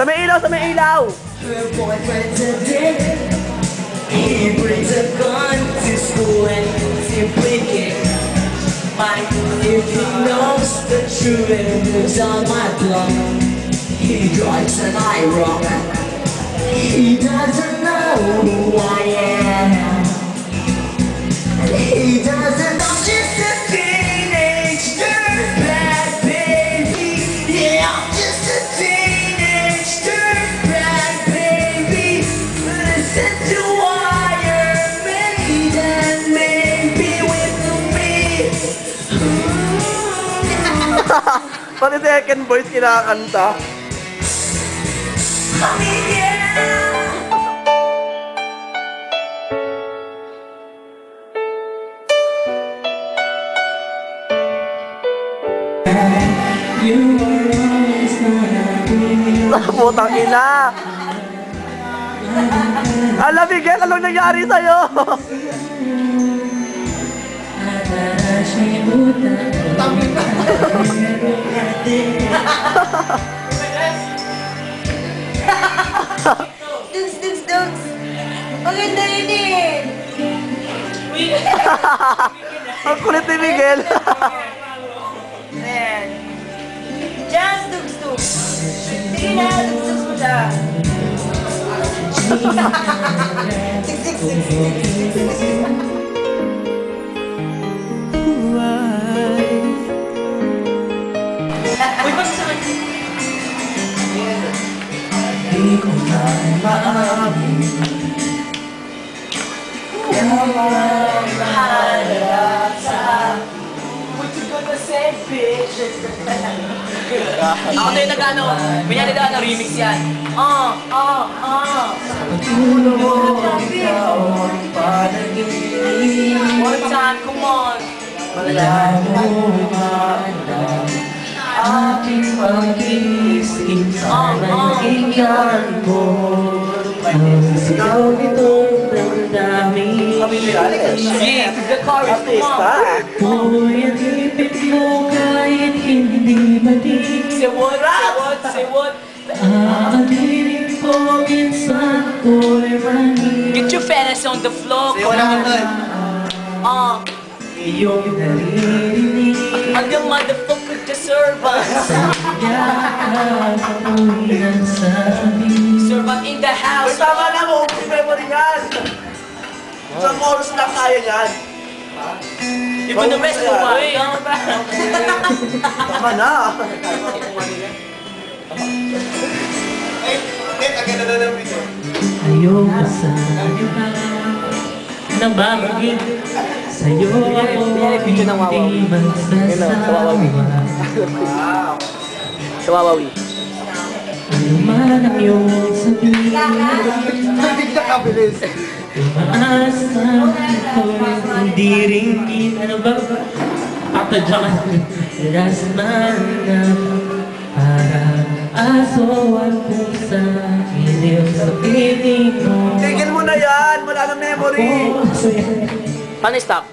Sa may ilaw, sa may ilaw! Her boyfriend today, he brings a gun to school and simply kicks my if he knows the truth and lives on my block. He drives and I rock. He doesn't know who I am. He doesn't know just a teenage dirtbag baby. Yeah, I'm just a teenage dirtbag baby. Listen to Iron Maiden, maybe with me. Pati second voice kinakanta. Putang ina! Alam, Miguel, anong nangyari sa'yo? Dugs! Maganda yun eh! Ang kulit ni Miguel! Ayan. Just dugs! Sige na, dugs mo siya! Tik! Uy, basta sa akin! Di ko na maamin Mahalap sa what you gonna say, bitch? Ako na yung nag-ano, pinalitaan na remix yan. Pagtulog mo, ikaw ang panaginip. One time, come on. Wala mo maandang aking pag-iisip sa nangingyan mo. Ang sigaw nitong damdamin. Yeah, the chorus, come on. Uy, ang ipit mo kahit hindi madig. Say what? Aaginin ko minsan ko'y manig. Get your fantasy on the floor. Say wala ka doon. Iyong naririnig ang yung motherfucker deserve us. Serve in the house. Tama na mo, kung memory yan! Isang oras lang kaya yan. Even the rest of us. Tama na! Ayaw ka sa nababagin. Sa'yo ako hindi magsasawa. Sa Wawawi. Ano man ang iyong sabihin, Hindi ka kabilis. tumaas na ako'y hindi rin ano ba? Ata dyan. Last man na parang aso at pusa. Iliw sa piling mo. Tigil mo na yan! Wala na memory! Paano stop?